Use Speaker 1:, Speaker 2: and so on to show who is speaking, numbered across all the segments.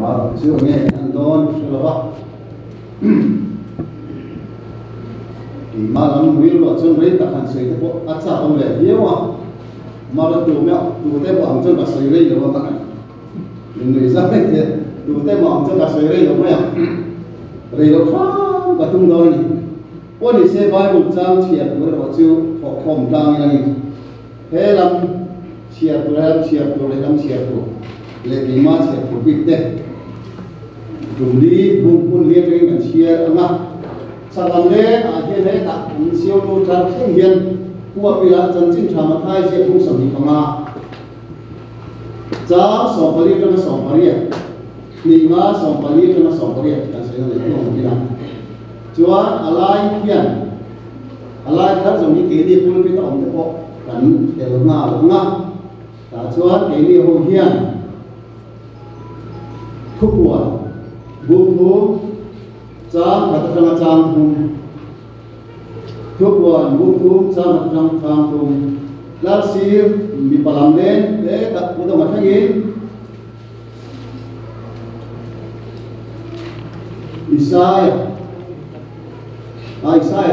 Speaker 1: mà chưa nghe anh đón là vậy thì mà làm nguyên luật trong đấy ta cần xây thế bộ ắt sao ông về hiếu à mà là tụ mẹo tụ thế bọn chân cả xây đây được không ạ người dân đấy thì tụ thế bọn chân cả xây đây được không ạ đây là khá và tung đôi này ôn thì xe vai một trang thiệt với họ chịu họ khom trang này thế làm thiệt rồi làm thiệt rồi lệ bị mà thiệt của bị tệ dùng đi bung bung liên cái mình chia mà sao làm thế hiện nay ta siêu đô tra không hiền qua bị là chân chính tham thay sẽ không sẵn đi mà giá sòng bali cho nó sòng bali ni mà sòng bali cho nó sòng bali cái sẽ là không bị làm chúa alai hiền alai khác giống như cái đi bung bị tổng thế bộ cần đều ngã ta chúa cái đi hồ hiền khúc buồn buông thú trang hạt trang trang hùng thuốc buồn buông thú trang hạt trang trang hùng lá xì bị làm lên để đặt vào mặt thanh yên Isaiah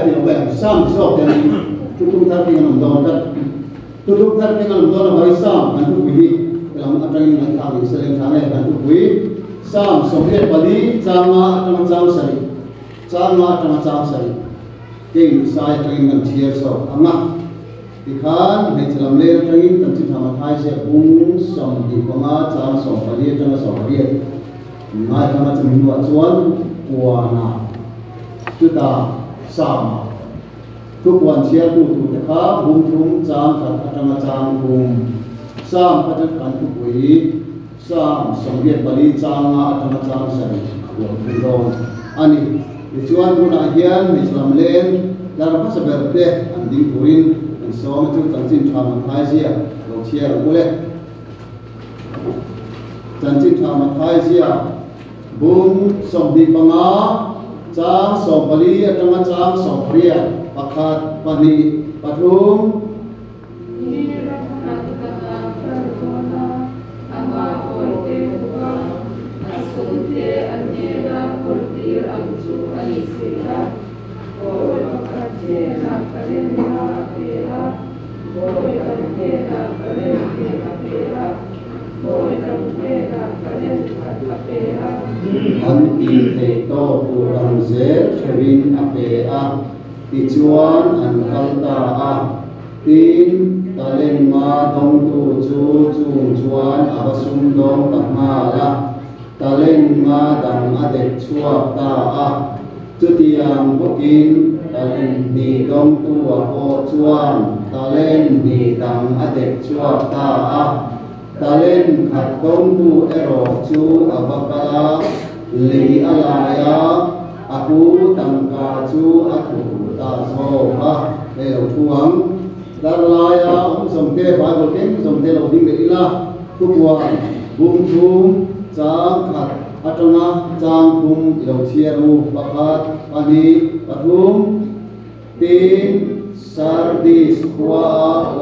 Speaker 1: thì nó bèn sam sọc thì chúng ta đi nằm đòn đất chúng ta đi nằm đòn là phải sam anh thúc quý làm anh trang anh thằng mình sẽ lên tháng này anh thúc quý sam song hết bali chama trang sari kinh sai trang ngân chia so anga thì khan này làm lên trang in tận chim tham hai sẽ bung song đi qua trang song bali trang song bali mai tham chim hình hoạt chuan qua na chúng ta samทุกวันเชียร์ผู้ถูกนะครับบุญทุ่งจามขัดอัตมาจามบุญสร้างพัฒนาการทุกวีสร้างสมเด็จบริจางอัตมาจามใส่หัวคุณรองอันนี้ในช่วงคุณอาเฮียนในสลามเลนแล้วเราก็จะเบิกเดอันดิ้งปุรินอันสองจุดจันจินทามันไทยเสียเราเชียร์กูเลยจันจินทามันไทยเสียบุญสมดีปังอาจางสมบริอัตมาจามสมเรียpakat pani patung anti teto kurang zer kevin apea tichuan an kalta a tin talen ma dong tu chu chung chuan abasum dong takma la talen ma dang ade chuak ta a chutiang bokin talen ni dong tu a ho chuan talen ni dang ade chuak ta a talen khat dong tu ero chu abakala li alaya aku tangka chu aku ta so ha để đầu thuang dar lai a ông som te ba bol ken som te lo ding le la tu wa bung thum chang khat atanga chang thum lo chiaru pakhat pani pathum tin sardis kwa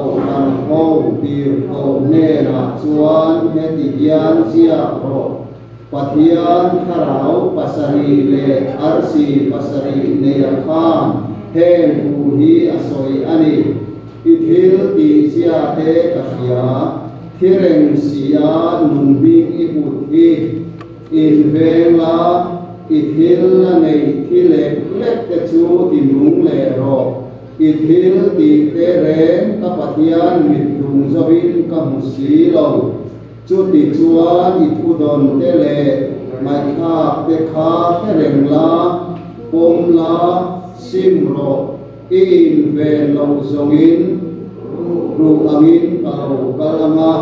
Speaker 1: o nan ho tir o ne na chuan he ti yan sia ro pathian kharau pasari le arsi pasari ne khan hen hu hi asoi ani ithil ti sia te kafia thireng sia nun bing i put hi in vela ithil nei thile lek te chu ti nung le ro ithil ti te ren ka pathian mit dung zawin ka musi lo chu ti chuan i thu don te le mai kha te kha te reng la pom la sim ro in ven lo zongin ru angin kalo kalama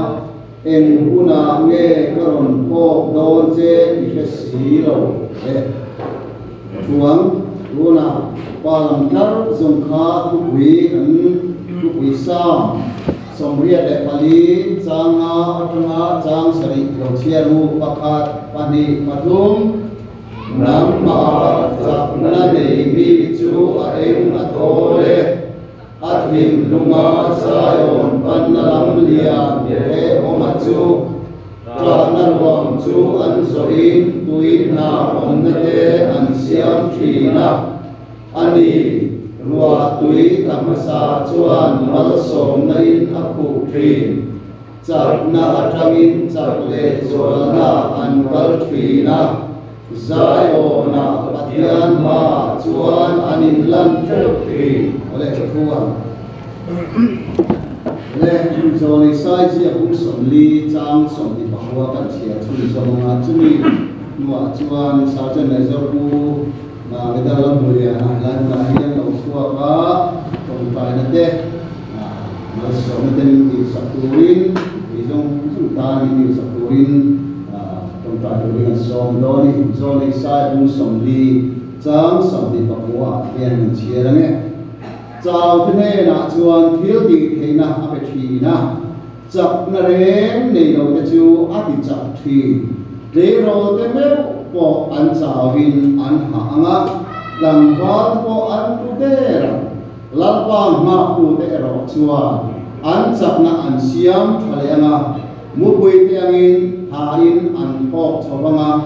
Speaker 1: en huna nge karon po don je i si lo chuang huna palam tar zong kha tu wi an tu wi sam somria de pali changa atanga chang sari lo chiaru pakhat pani pathum nam ma sapna nei mi chu a eng a tole athim lunga sayon pannalam lia ye oma chu Tra na ruang chu an zo in tuin na om na te an siam thi na ani rua tui kamasa chuan mal som na in a khu thi chak na atangin chak le zol na an kal thi na zayo na patian ma chuan anin lan theu thi ole chuwa le zoli sai chi a bung som li chang som di bahwa kan chia chui som nga chumi nuwa chuan sa chen le zo ku na me da lam buria na lan na hian lo suwa ka tong pai na te ma som den di saturin i jong ta ni di saturin tong pai ri som do ni zoli sai bung som li chang som di bahwa hian chia ra nge chào thế này là chuan thiếu đi thế na áp thì na chập na rèn này đầu cái chú áp thì chập thì để rồi cái méo bộ ăn chào hin ăn hàng á làm con bộ ăn tu đê rồi làm con mà tu đê rồi chuan ăn chập na ăn xiêm thay anh á mua bưởi tiếng in hà in ăn phô cho vang á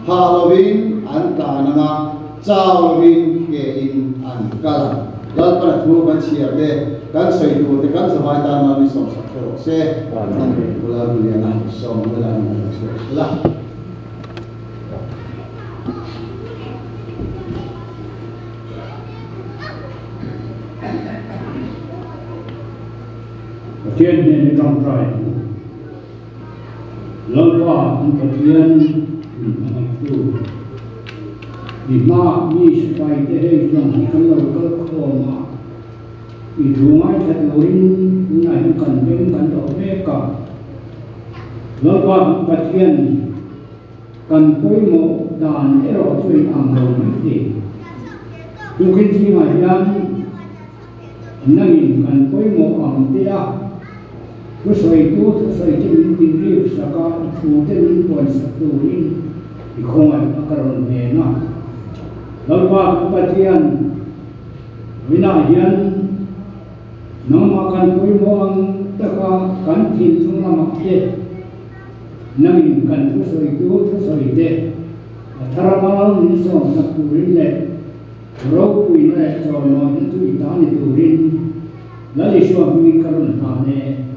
Speaker 1: Halloween ăn ta na chào hin ke in ăn cả Lalu pada tu kan siap deh, kan saya tu, kan sampai tanah ni som sakro se, nanti bulan bulan som bulan lah.
Speaker 2: Ketian ni trong trai, lalu ketian tu. Di ma ni supaya teh yang kalau koma itu mai terlorin ngai kan dem kan to mereka lawan patian kan poi mo dan ero cui amro mesti mungkin sih yang nangin kan poi mo am tia sesuai jenis tinggi saka tujuan poin satu ini dikongai akaron hena lalu patian winahian namakan pui moang taka kan tin sung lamak te nangin kan tu soi te tharamal ni som na purin le ro pui le cho no tu itani turin lali sho mi karun ane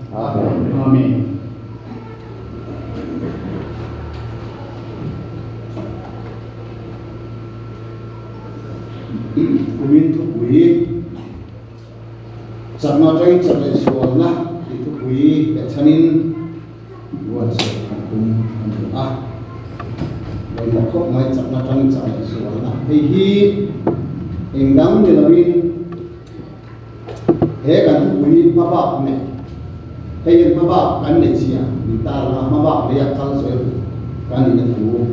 Speaker 2: amen
Speaker 1: Kumin tu kui, sama trai sama suara na itu kui, canin buat sekarang dan makok mai sama trai sama suara na. Hei, enggang jelawin, kan tu kui mabak ne, yang mabak kan ne cia, bitar lah mabak dia kal soal kan ini tu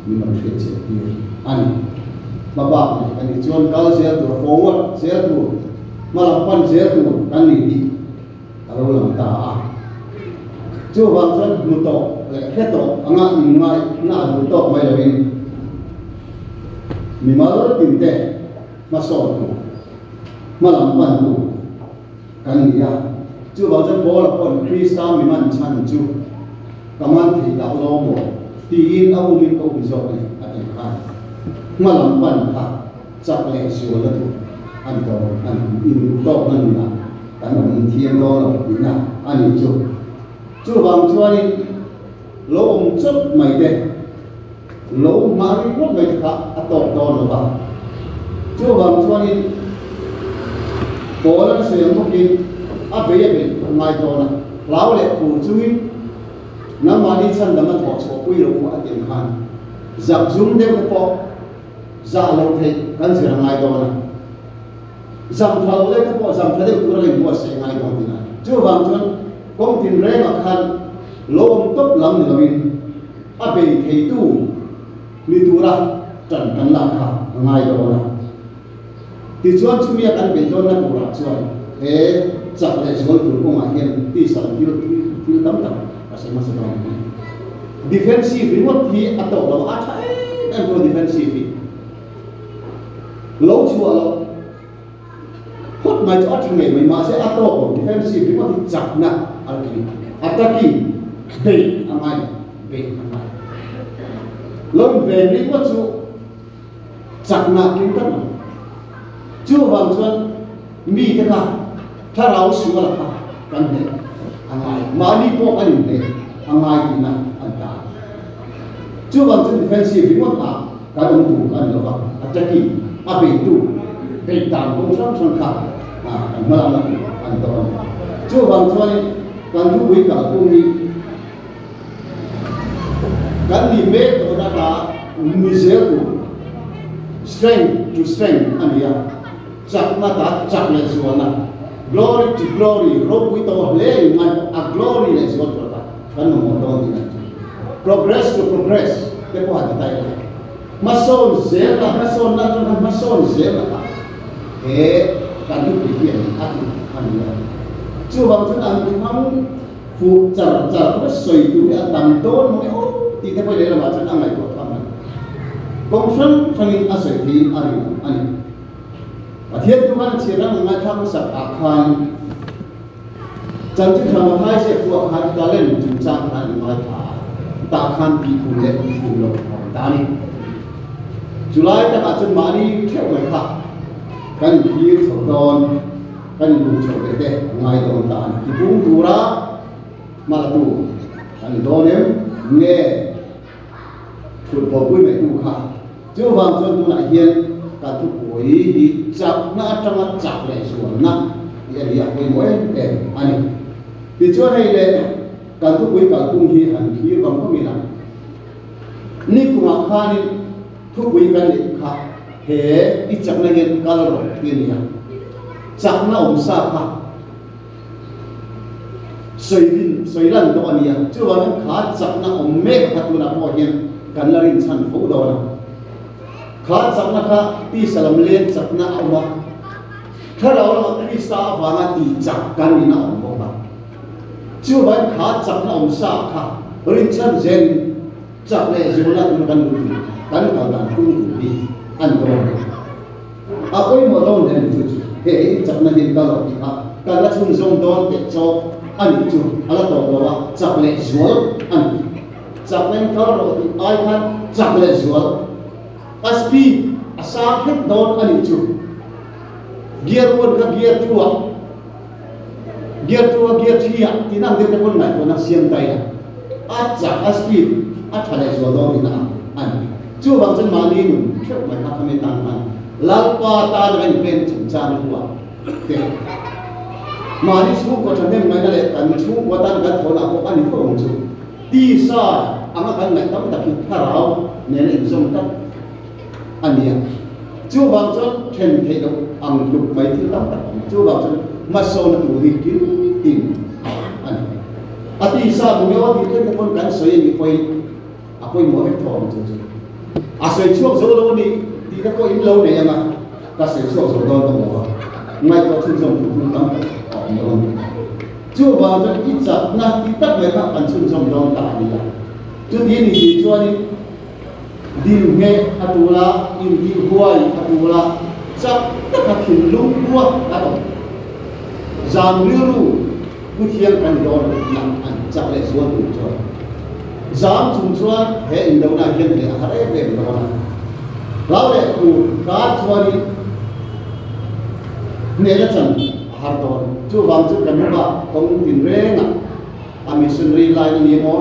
Speaker 1: memang kecil ani. Mabak kan dicuan kalau saya tu forward saya tu malapan saya tu kan ini kalau ulang tak cuba kan mutok leketo angak mingai na mutok mai lagi mimal tinte masuk tu malapan tu kan dia cuba kan bola pun Krista miman chan cu kaman tidak lomo tiin aku minta bisok ni ada kan malampan tak cak le suara tu anto an in tok nan na kan on thiam lo na ani chu bang chuan lo om chut mai de lo mari ko mai kha atok don lo ba chu bang chuan bolan se mo ki a be mai to na lao le khu chui na mani chan lama tho cho pui lo a tem khan zak zum de ko za lo the kan se ngai to na zam thau le ko zam thade ku le mo se ngai to na chu bang chuan kong tin re ma khan lo om top lam ni lawin a be thei tu mi tu ra chan kan la kha ngai to na ti chuan chu mi kan be don na ku ra chuan he chak le chol tu ko ma hian ti sa ti tam tam a se ma se no defensive remote hi ato lo a tha en pro defensive lâu chua lo hốt mai cho anh ngày mà sẽ áp đồ defensive thì có thể chặt nè attacking đây anh về lớn về đi mất chú chặt nạp kiếm cất mà chưa bằng xuân mi thế nào thà rau sủa là cần đấy anh ai mà đi bộ anh đấy anh ai thì nào anh ta chưa bằng xuân defensive vì mất nào cả đồng thủ anh đó attacking bị tu bị tàn công sản sản khắp anh mà làm anh đó chưa bằng xuân cần thu quý cả công đi cần đi mê tôi đã là misère của strength to strength anh ya chắc na ta chắc là gì na glory to glory rob with our lay a glory là gì đó kan nó một đó thì progress to progress cái câu hỏi này mason dễ là mason là trong mason dễ là thế kan được thực hiện anh ya chưa bằng chúng ta không phụ trợ có sợi túi ở tầm tôn mới thì thế bây giờ là chúng ta ngày của thằng này công sản thằng anh sẽ đi anh và thiên tu văn chỉ là ngày tham sắc akhan chẳng chỉ thằng hai sẽ của hai ta lên chúng ta anh mai ta khan bị cùng lệ cùng lộc ta đi July ta cả chân mani theo người khác kan kia sầu đòn kan đủ sầu để ngày đòn ta thì cũng đủ ra mà là đủ kan đòn em nghe thuộc bộ quy mẹ đủ khác chưa vàng chân tu lại hiền cả tu bồi thì chặt na trong chặt lại xuống na thì anh em quay mỗi để anh thì chưa hay để cả tu bồi cả cung hi hành hi bằng có mình ni cũng học khai tu bồi cái này khác hệ ít chặt này hiện cả rồi tiền nhà chặt na ông sa khác soi lần đó anh em chưa vàng khá chặt na ông mẹ khát tu na bỏ hiền cần là rin san phụ đó khá chắc na khá ti salam lên chắc na ông thà đâu là Krista vàng ti chắc cần đi na ông bông chưa vậy khá chắc na ông sa khá rin san zen chắc này rồi là mình cần đủ cần cũng đi ăn đó ôi mà đâu nên chú hệ chắc na hiện tại là cần là chung dùng đòn để cho ăn chú là đâu đó chắc này rồi ăn chắc nên thà rồi thì ai ăn chắc này rồi aspi asal hết don anh chú gear one ka gear two gear three thì nằm được con này con nó xiên tay à chắc aspi thà này rồi don thì nằm anh chú bằng chân mani nụ khép lại các cái tan anh lalpa ta dengan pen chan hua mani chú có thằng em này là cần chú có tan gần thổ nào có anh không chú ti sa ama kan này tâm tập thà rau nên là dùng tất anh em chú bằng chân khen thấy đâu ăn lục mấy thứ lắm chú bằng chân mà sau nó đủ đi kiếm tìm anh thì sao mình nói thì cái con cảnh soi như quay quay mỗi cái thòng chú soi chuột rồi đâu đi thì nó có ít lâu này mà ta soi chuột rồi đâu đâu ngay có chương trình cũng lắm chú bằng chân ít giờ na thì tất cả các bạn chương trình đâu tại đi chú đi thì cho đi đi nghe atula in đi huai atula chắc tất cả thìn lung qua đã đâu giảm lưu cứ thiên cần đó làm ăn chắc lại xuống đủ rồi giảm chúng cho hệ in đâu là hiện để hết về đó là lão để cụ cá cho đi nên là chẳng hạt đó chú vàng chú cần mà công tin rẻ nè missionary line ni mo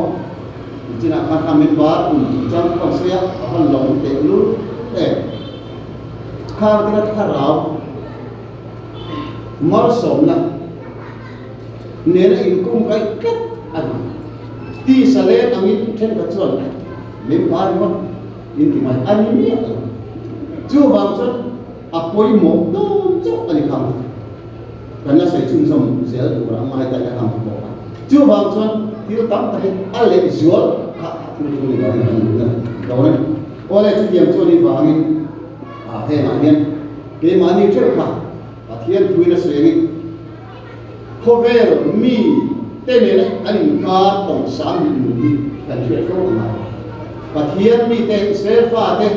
Speaker 1: chỉ là các mình bắt trong con xe con lồng để lú để khao cái thà rau máu sống nè nên là in cung cái cách ăn ti sa lên anh in trên cái chuột mình bắt nó in thì mày ăn nhỉ chưa bằng chân quay một đâu chốc anh không cái nó sẽ chung sống sẽ đủ là mai tại là không có chưa bằng chân thiếu tắm tại ăn lấy ruột đó này có lẽ chúng điểm cho đi vào những thế mà nhân cái mà như trước cả thiên thui nó sẽ đi không về rồi mi tên này anh ca tổng sáng đi cần chuyện không mà và thiên mi tên sẽ pha tên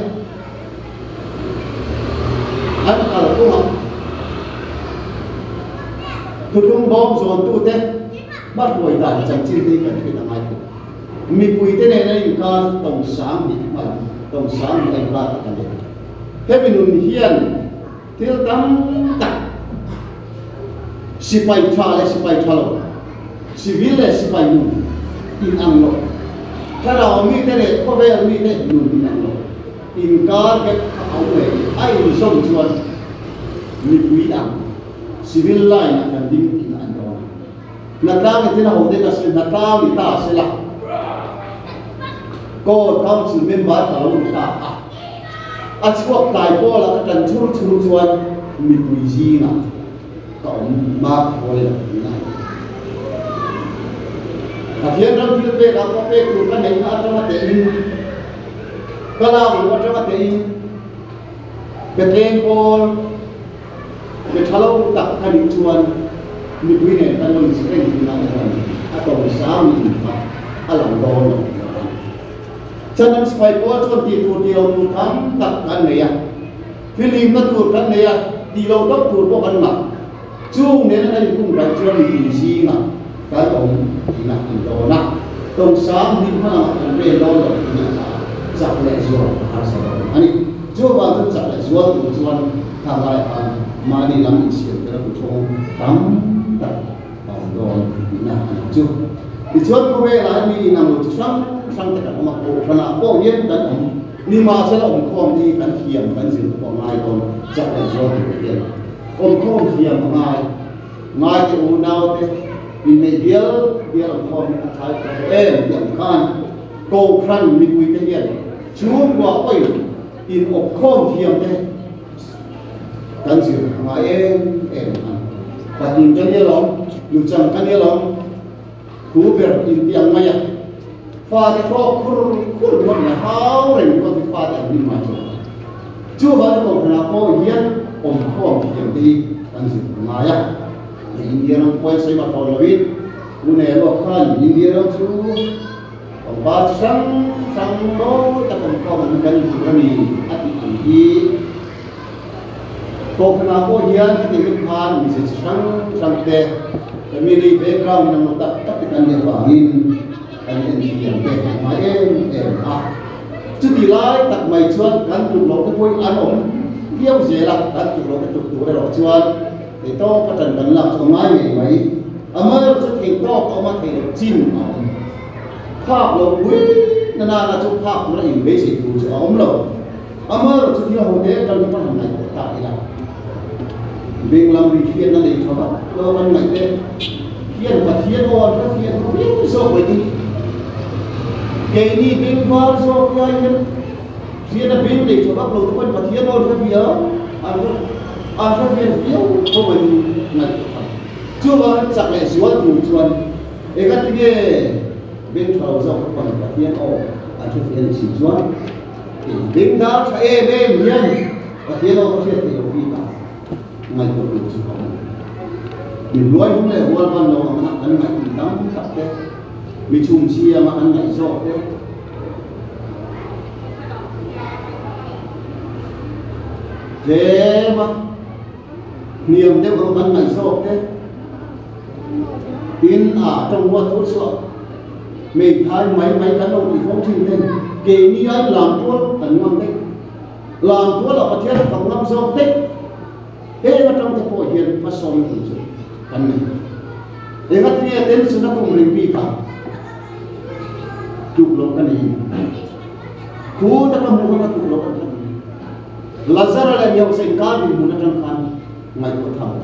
Speaker 1: anh ở đâu mà tôi không bom dồn tu tên bắt buổi đàn chẳng chi đi cần chuyện là mai mi pui te ne nei ka tong sang ni ma tong sang ni ai ba ta ne he bi nun hian til tam tak sipai tha le sipai thalo civil le sipai nun in ang lo kada mi te ne ko ve mi te nun in ang lo in ka ke au le ai som chuan mi pui ang civil line kan ding in an do na ta ke tina ho de ka se na ta mi ta se la ko council member ta lo ta a chuak tai ko la ka tan chur chur chuan mi pui ji na ka ma ko le na ka hian ram thil pe ka ko pe ku ka nei a ta ma te in ka la wa ta ma te in pe teng pol pe thalo ta ka ni chuan mi pui ne ta lo si ren na a to sa mi pa a lang do no chân spy ko chuan ti tu ti lo tu tham tak kan ne ya film na tu kan ne ya ti lo dok tu ko kan ma chung ne na ni kum ra chuan ni si na ka ông na in do na tong sam ni ma na re lo lo ni sa sa le zo ha sa ani jo ba tu sa le zo tu chuan tha lai an ma ni lam in sian ka ku thong tam tak ba do na chu ti chuan ko ve la ni na mu sang sang te ka ma ko thana ko yen dan ni ma sa la om khom ni kan hiam kan sin ko ngai ko sa le zo tu yen om khom hiam ngai te u nau te in me bial om khom ni thai ka em kan ko kran mi kui te yen chu wa oi in om khom hiam te kan sin ma em pa tin kan ye long lu chang kan ye long ku ber in tiang maya fa te ko kur mon na hao ren ko ti fa te ni ma chu ba ko na ko hian om khom hiam ti kan sin ma ya India nang poi sai ma thol lawin u ne lo khan India nang chu om ba sang no ta ko man kan ni ni ati hi ko na ko hian ti mi khan mi se sang te mi ri background nang ta ta kan ne ba in an en hiam te ma em a chu ti lai tak mai chuan kan tu lo te poi an om hiau je la kan tu lo te tu lo chuan thì to cái trận đánh lạc cho mai này mấy mà rất thành to có mà thành chim pháp là quý nên là chỗ pháp nó in bế sĩ của chỗ ống lầu mà rất nhiều hồ thế trong những phần này của tại là bên làm việc thiên là để cho nó lo văn này thế thiên và thiên ôn các thiên không biết sao vậy đi cái này bên vào sao cái thiên là bên để cho bác lầu quân và thiên ôn các phía anh rất nhiều không phải này chưa bao giờ lại xuống thủ chuan để các cái bên thầu dòng còn cả thiên ô anh rất nhiều chỉ chuan thì bên đó sẽ bên nhân và thiên ô có thể thì phi cả ngày của thủ chuan mình nói cũng là quan quan đâu mà anh ngày mình đóng tập đấy mình chung chia mà anh ngày rõ đấy thế mà niềm theo của mình ngày sau thế tin trong hoa thuốc sọ mình thay mấy cán bộ thì phóng trình lên kỳ như anh làm thuốc tận năm tích làm thuốc là có thiết phòng năm sau tích thế mà trong cái hội hiện phát xong thì rồi cần này để các nghe đến sự nó không mình vi phạm chụp lỗ cái này cú ta không muốn nó chụp lỗ cái này là ra là nhiều sinh cá thì muốn nó trong khăn ngày của thằng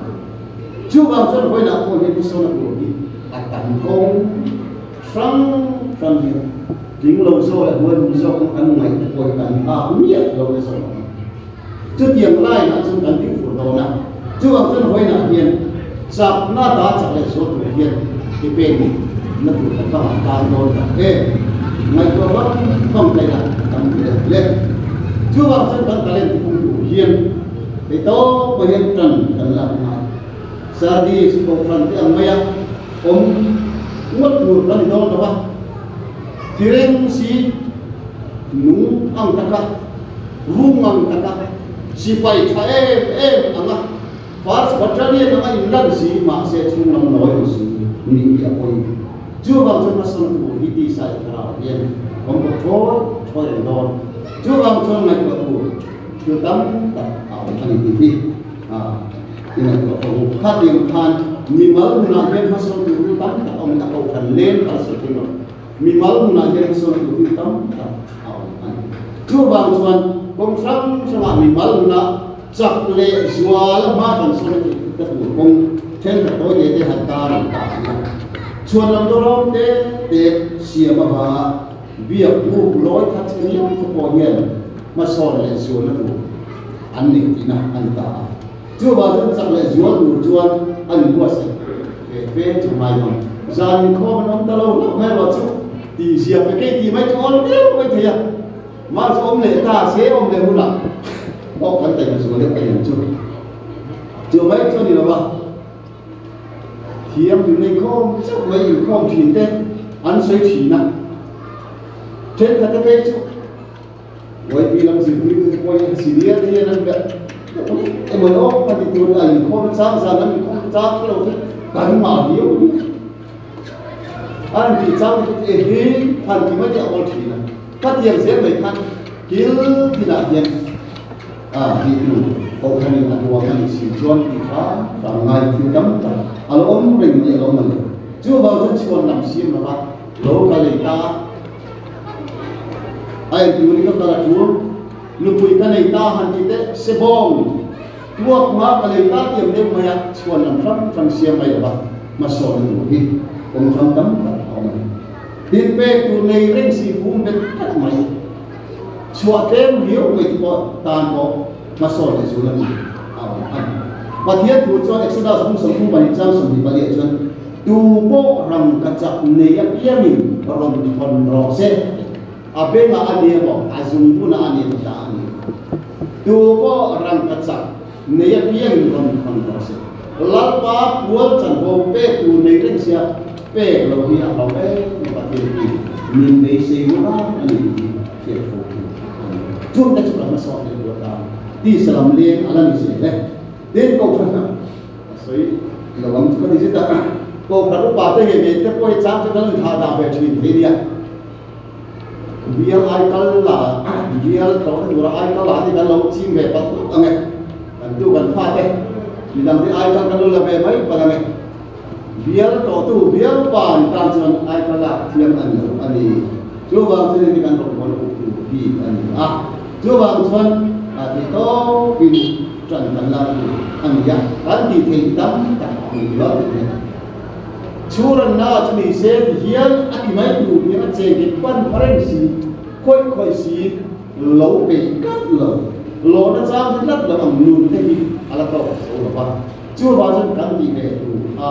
Speaker 1: chưa bao giờ quay lại hội hiện sau là của đi tận công sáng sáng nhiều chính lâu sau là quên do không ăn ngày hội tận nhiệt lâu sau chưa tiền lại là chúng ta tính phủ đầu nào chưa bao giờ quay lại tiền sạp na đã trả lại số tuổi tiền thì bên nó tụi ta có hàng cao rồi thế ngày của nó không lấy lại tầm lên chưa bao giờ tận lên thì không đủ hiền thì to bây giờ trần là mai sa đi sự công phần cái ông mày ông mất một lần đó đâu ba thì em si nung ang taka rung ang taka si pai cha em anga first battalion anga inlan si ma se chung nam noi si ni ya koi chưa vào trong mason tu hít đi sai thảo yên không có thôi đến đó chưa vào trong này có tu chưa tắm tập ảo thành đi nhưng mà có phòng khác điểm khan mi mal na bên mason tu tắm ông đã cầu thần lên ở sự tình đó mi mal na bên mason tu tắm ảo thành chưa vào trong công sáng sama mi mal na chắc lệ zual ma thành sự cái tu công trên cái tối để hạt ta làm ta chuan lam do rom te siam ba bia bu loi that ni ko hian ma son le zuan na an ni tina an ta chu ba jun chak le zuan nu chuan an ko se ve chu mai ma zan ko man ta lo mai lo chu ti sia pe ke ti mai chon le mai thia ma som le ta se om le hu la ko kan ta zuan le ai chu mai chu ni lo ba thiam từ này không chắc mấy người không thìn tên ăn xoay thìn à trên cả cái chỗ với vì làm gì thì quay chỉ đi thì làm vậy em mới nói là thì tôi là không sáng ra nó không sáng cái đầu cái mà hiểu anh thì sao thì thành thì mới chịu ăn thìn à các tiền sẽ phải ăn kiếm thì là tiền thì ông thanh là tua thanh xin chuan thì phá và ngày thì cấm alo ông mình để ông mình chưa bao giờ chuan làm xiêm mà bác lỗ cái này ta ai chịu đi các ta chúa lúc cuối cái này ta hành thì thế sẽ bom tua mà cái này ta tiệm đêm mày chuan làm pháp trong xiêm mày là bác mà sổ được đi ông trong tấm ông mình tin về tụi này lên xì phú bên các mày chùa thêm hiểu người có tàn có mà soi để xuống lần và thiết thủ cho Exodus không sống không bari trang sống bị bari cho tu bộ rằng cả chặt này kia mình rồi còn rõ sẽ à bên là anh em bảo à dùng pun là anh em ta anh tu bộ rằng cả chặt này kia mình rồi còn rõ sẽ lát ba buat chẳng có pe tu này lên xe pe lâu đi lâu pe và tiền mình để xây nó anh em chúng ta chụp làm sao để được ta đi làm liên anh em sẽ đấy đến câu chuyện nào所以老王这个你知道câu chuyện lúc bà tới hiện tại tôi sáng cho nó thà đào về chuyện thế đi à vì ai câu là vì ai câu là ai câu là thì cái lâu chim về bắt anh em tu cần pha đấy vì làm thế ai câu là về mấy bạn em vì ai câu tu vì ai bàn tam chân ai câu là thiam anh đi chú vàng thế thì cần một con vì anh chú vàng xuân thì có vì trần thành là anh ya anh thì thành tâm cả người lớn chú lần nào chú đi xem hiền anh mấy đủ những anh chơi cái quan phải gì khôi gì lâu bị cắt lở lỗ nó ra thì rất là ẩm nhùn thế thì là câu số là ba chú bao giờ cần gì về đủ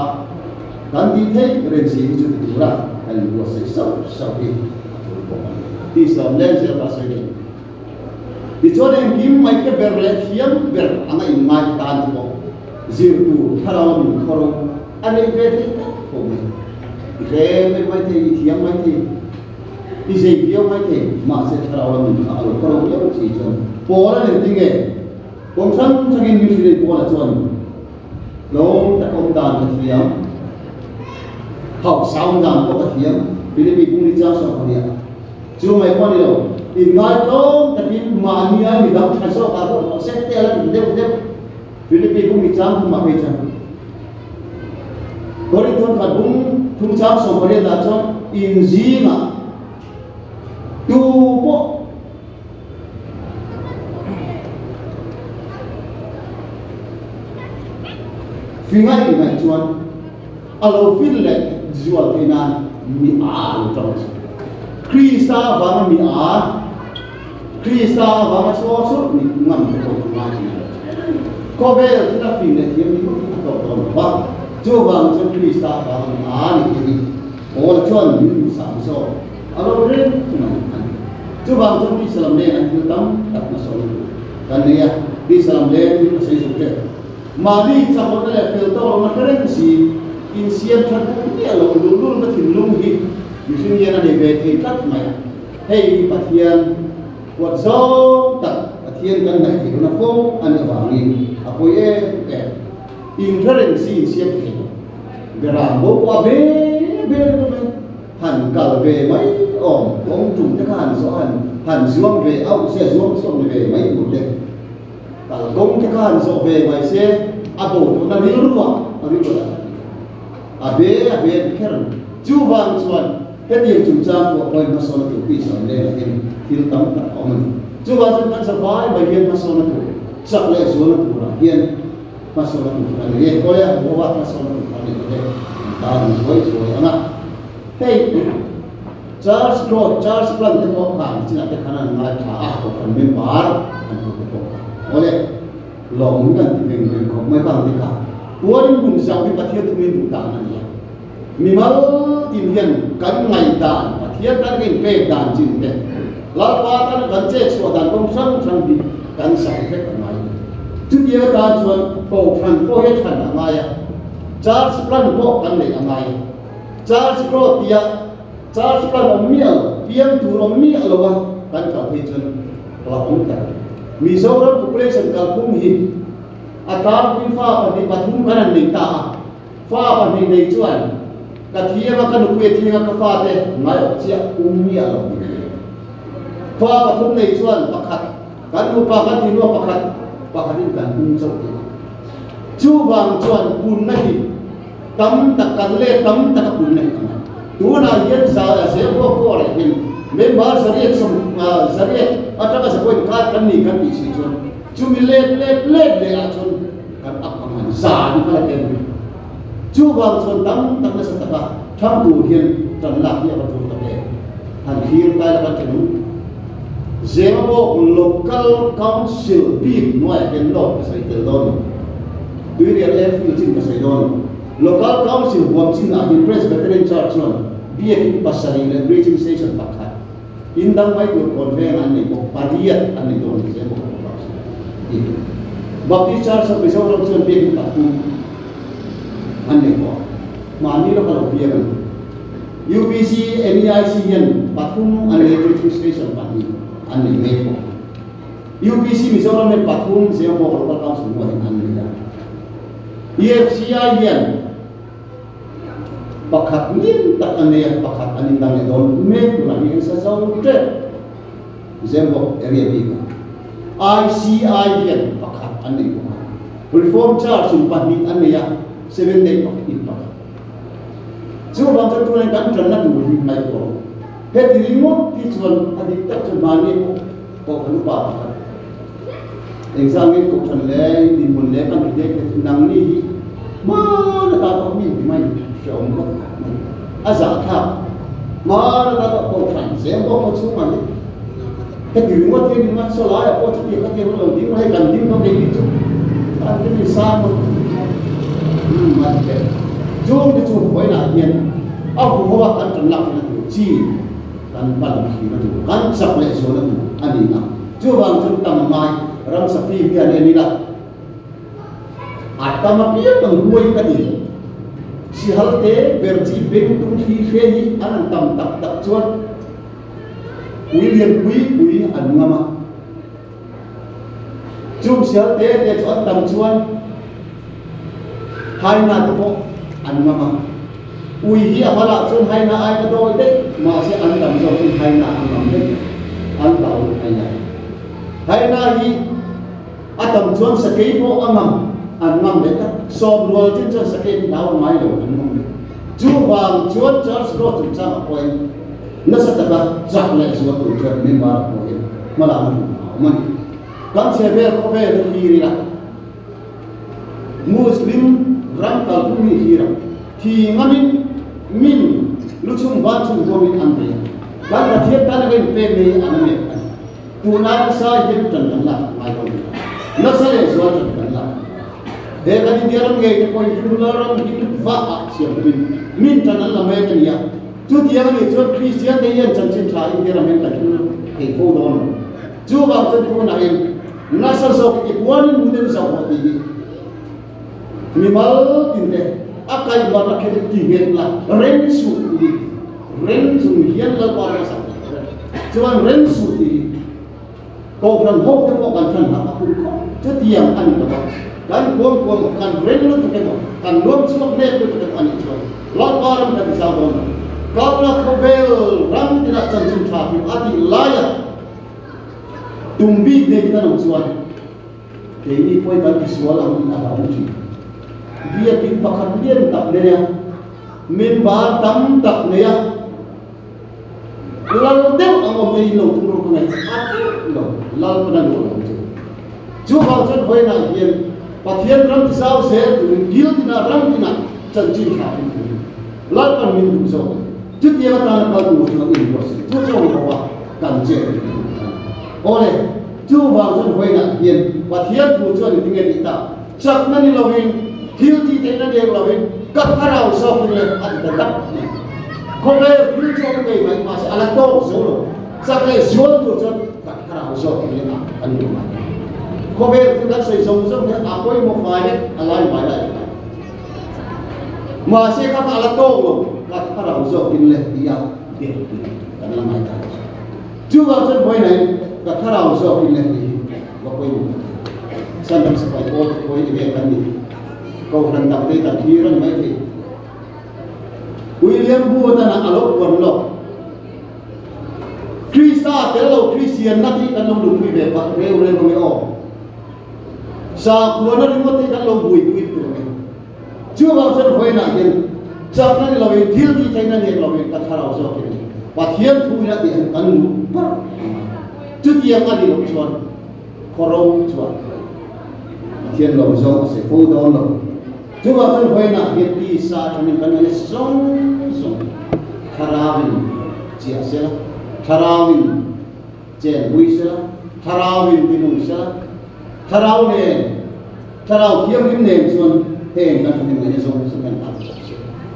Speaker 1: cần gì thế rồi gì chú đủ ra anh mua sẽ sau thì sau lên sẽ là sẽ di chỗ kim mai cái bờ lệ hiếm bờ anh ấy mai tan cho diệt tu thao mình khoro anh ấy về thì không về mai thì hiếm mai thì đi dây hiếm mai thì mà sẽ thao mình khoro yếu chỉ cho bỏ ra những cái công sản cho cái như thế bỏ ra cho lâu ta công đàn là hiếm học sao đàn có cái hiếm vì thế mình cũng đi giao sao vậy chưa mai quan đi đâu in ngay đó tapi mania mình đọc thành số cả đó sẽ theo là mình đều Philippines cũng bị chạm không mà bị chạm có đi thôn cả cũng thung chạm xong có đi là cho in gì mà tu bộ phi ngay thì này chuan alo phil lệ dual thế nào mi trong Krista và mi Krista và số số mi ngầm của mai có vẻ là chúng ta phim này thì mình cũng có vâng chưa vâng cho Krista và mi thì có chuẩn những sản xuất alo đến chưa vâng cho Islam này là chúng ta đặt nó số cái này Islam này chúng ta sử dụng cái mà đi trong một cái filter mà cái này gì in siêu thật cũng là luôn luôn nó thỉnh lung gì vì sinh viên là để về thì cắt mày hay bát thiên quật gió tật bát thiên căn này thì nó phố anh ở vào nhìn à coi cái in rất là gì siêu thì về làm bố qua bê bê hẳn cả về mấy ổn ông trùng chắc hẳn rõ hẳn xuống về ông sẽ xuống về mấy một đêm cả công chắc hẳn rõ về mấy xe bộ tụi nó đi luôn bé khen chú vàng xuân cái điều chủ trang của tôi nó số nó tụi sẵn đây là cái thiếu tấm cả ông chú vàng xuân đang sắp vái bởi hiện nó số nó tụi sắp lệ số nó tụi là hiện nó số nó tụi là hiện có lẽ bố bác nó số nó tụi là hiện ta đừng với rồi anh ạ hey Charles Plan cái bộ hàng chỉ là cái khả năng ngay thả của phần mềm bar anh có cái bộ oleh lòng kan tinggal kau memang mereka buat pun sampai patiat tu minum tangan dia mimal Indian kan ngai dan patiat kan ke dan cinta lalu kan kan cek suatan komsang di kan sampai kan ngai tu dia dan suan kau transfer kan ngai Charles Plan kau kan le ngai Charles Plan omil piang tu omil lawan kan kau hitung lawan kan Mizoram population kalpung hi atar pin fa pa di pathum kanan nei ta fa pa nei nei chuan ka thia ma kan ku thia ka fa te ngai chia mi alo fa pathum nei chuan pakhat kan nu pa kan ti no pakhat in kan pung chau chu wang chuan pun na hi tam tak kan le tam tak pun nei tu na yen sa se ko le hin member sariat sariat ataka sa point kan ni kan isi chun cumi le achun kan apaman sa ni pala ken chu wang chun tam tak na sa taka tham tu hian tan la ya ba tu ta le han hir ta la kan ken zemo local council bi noi ken lo sa ite don du ri le fi chin ka sai don local council buam chin a in presbyterian church non bi e pasari le preaching station pakhat indang mai dur konven an ni ko pariat an ni don se mo Baptist Church of Mizoram chuan pe ta tu an ni ko mani lo kalo pian UBC NEIC yan pathum an electric station pani an ni me ko UBC Mizoram me pathum se mo ko ta su mo an ni da EFCI yan pakhat nin tak ane pakhat aning dang don me na ni sa zau tre zembo area bi ICI yan pakhat ane reform church in pahni ane ya 7 day pakhat pakhat so bang tu kan kan na du ri mai ko he remote ti chuan adik tak chu mani ko kan pa pakhat exam ko chan le di mun le kan de nang ni ma na ta ko mi mai chồng có à giả thảo mà nó có phản xé có chút mà cái điều mà thiên mà số lá là có chút việc các thiên nó tiếng hay cần tiếng nó đi chút anh cái gì sao mà cái chú cái chú phải là nhiên ông cũng có bạn trần lập là chi kan palang khi nó kan sắp lại số nó anh đi nào chú bằng chúng tầm mai ram sắp đi kia này đi là atama biết bằng đuôi cái gì si halte berji beng tung hi fehi an tam tak chuan William Bui an ngama chung si halte te chuan tam chuan hai na to an ngama ui hi ahala chuan hai na ai ka doi de ma se an tam zo chuan hai na an ngam de an lau hai na hi atam chuan sa kei mo amam an ngam de ka so rual tin chuan sa kei dau mai lo an ngam de chu wang chuan church ro chu chang apoi na sa ta ba chak le chu tu chuan ni ba ko he mala man kan se ver ko ve ri ri la muslim ram kal tu mi hi ra thi ngamin min lu chung ba chung ko min an de kan ra thiet ta na ve pe me an me tu na sa yin tan la mai ko na sa le zo tan la de kan dia ram ge ko yu la ram ki va a siam min tan la me kan ya chu dia ni chu Christian de yen chan chin tha in dia ram ka chu ke ko don chu ba chu ko na in na sa so ki buan mu de sa ho ti mi mal tin de akai ba ra ke ti get la ren su hian la ba ra sa chu an ren su ti ko kan ho te ko kan than ha ku ko chu tiang an ka ba kan kuam kan ren lu tu ke kan luam chu ne tu ke an chu la ba ram ka sa don Kau nak kebel ram tidak cancung tapi ati layak tumbi dia kita nak suan. Ini kau tak disual aku nak tahu sih. Dia dipakai dia tak dia, membar tam tak dia. Lalu dia angom dia lo turun kena ati lo lalu pernah lo. Cuba cuba kau nak dia, patian ram disau saya tu, gil tidak ram tidak cancung tapi. Lalu kan minum so. Trước kia ta đã có đủ cho những người chú trọng của họ cần chuyện ôi chú vào dân quay nạn hiền và thiết vụ cho những tiếng nghe tạo chắc nó đi lâu hình thiếu chi thế nó đều lâu hình cắt khá rào sau khi lên ăn tận đắp không lẽ cứ cho người mà sẽ ăn tốt số rồi chắc là xuống được cho cắt khá rào sau khi lên ăn được không lẽ cứ đã xây dựng giống thế à quay một vài đấy ăn lại vài lại mà sẽ các ăn tốt rồi các orang usah pilih dia karena mereka. Juga saya poin ini, các orang usah pilih dia. Apa itu? Saya nak sampai poin ini kan ni. Kau hendak kita kira macam ni. William buat anak alok berlok. Krista terlalu Kristian nanti kan lo lupa beberapa orang orang. Sa Corona remote kan lo buat tu. Juga saya poin ini. Chắc làเราเป็นที่ที่ใช้นั่นเองเราเป็นกระทาเราชอบกินว่าเทียมทุกอย่างที่กันรู้ปั๊บจุดยังอะไรเราชวนขอเราชวนเทียมเราชอบเสียผู้ดอนเราจุดว่าเป็นไปนะเห็นที่สาธารณะกันนี่ส่งคาราวินเจียเสียคาราวินเจนบุยเสียคาราวินดินุเสียคาราเนี่ยคาราเทียมริมเนี่ยส่วนเองกันเป็นอะไรส่งกันตัด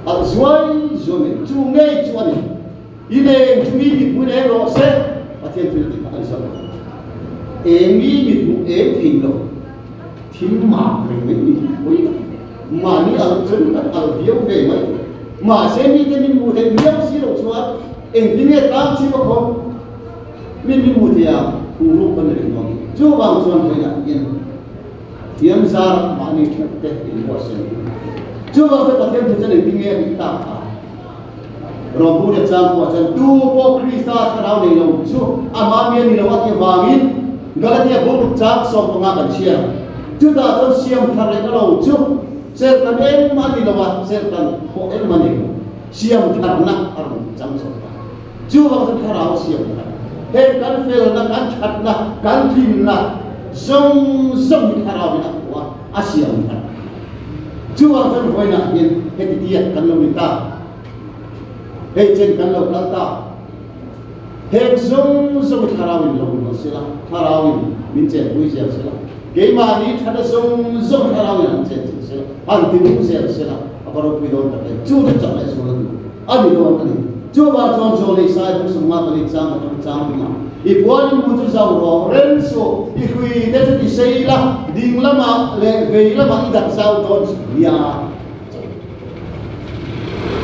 Speaker 1: Azuai zone, cungai cuani. Ini cumi di punya rose, hati hati di mana sana. Emi itu tinggal, timah ini, mani alun kan alfiau memang. Masih ni jadi muda dia sih lo cuat. Ini tak sih kok. Ini muda urut penerima. Coba cuan saya ini. Tiang zar mani kita ini bosan. Coba kita pakai macam ni tinggal kita. Rompu dia campur macam tu pok Krista kerana ni lo. So amamnya ni lawat yang bangin, galatnya boleh cak so pengakan siam. Juta tu siam kerana kalau so serta mani lawat serta pok mani siam kerana arun jam so. Coba kita kerana siam. Hei kan fail nak kan cat nak kan tim nak, zong kerana nak buat asiam kerana. Cuma saya boleh nak yang heti kan lo minta, hei kan lo kata, hei zong karawin lo sila, karawin mince bui sila, kema ni ada zong karawin mince sila, anti bui sila, apa ro pidon tak? Cuma cakap semua tu, adi doang ni. Coba contoh ni saya semua balik jam lima. Ibuan muncul jauh, Renzo, ikui dia tu disailah, ding lama, gay lama idak jauh tu dia.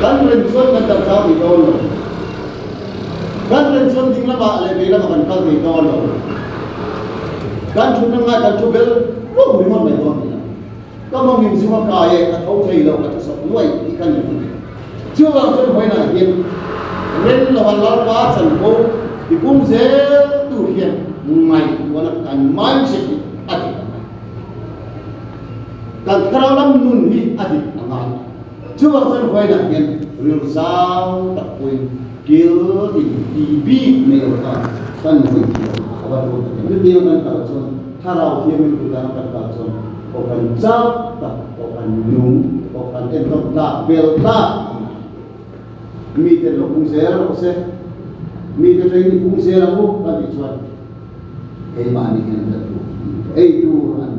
Speaker 1: Kan Renzo kan tak jauh di dolo. Kan Renzo ding lama, gay lama kan kal di dolo. Kan cuma kan cubel, lo beriman betul. Kamu mungkin semua kaya atau kaya lo kata sesuai ikan itu. Coba saya boleh nak yang Ren lawan lawan sanko Ipung zel tu hian mai wana kan mai sik adi kan karalam nun hi adi angai chuwa san hoi na hian ril sao tak pui kil di bi me ka kan hui ba ro ni bi nan ka chon tharau hian mi ku da ka chon o kan chap ta o kan nung o kan en la bel la mi te lo pung zel o se mi ke train pung sera ko ka bichuan ei mani kan tu ei tu an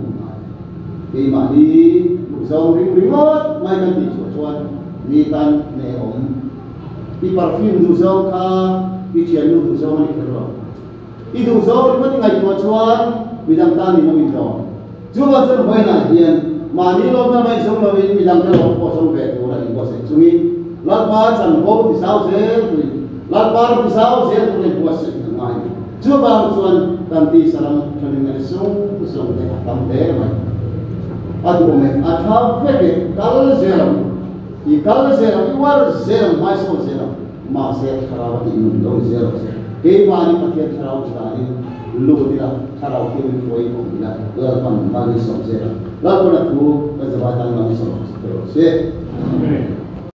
Speaker 1: ei mani zong ring mai kan bichuan mi tan ne om i perfume du zong ka i chian du zong ni kan i du zong ni ngai ko chuan mi dang ta ni mo mi do chuwa chen hoi na hian mani lo na mai zong lo mi dang ta lo ko zong ve tu la ni ko se chumi la ba chan ko ti sao se Lapar pisau saya boleh buat semuanya. Coba tuan nanti salam kalian sung deh atam deh mai. Aduh atau fede kalau zeram, i kalau zeram i war zeram mai so zeram. mà sẽ khảo thì mình đâu zero cái ba đi phát hiện khảo thì lu đi là khảo thì mình phơi cũng là là phần ba đi sống zero là con là thu bây giờ ba tăng năm sống zero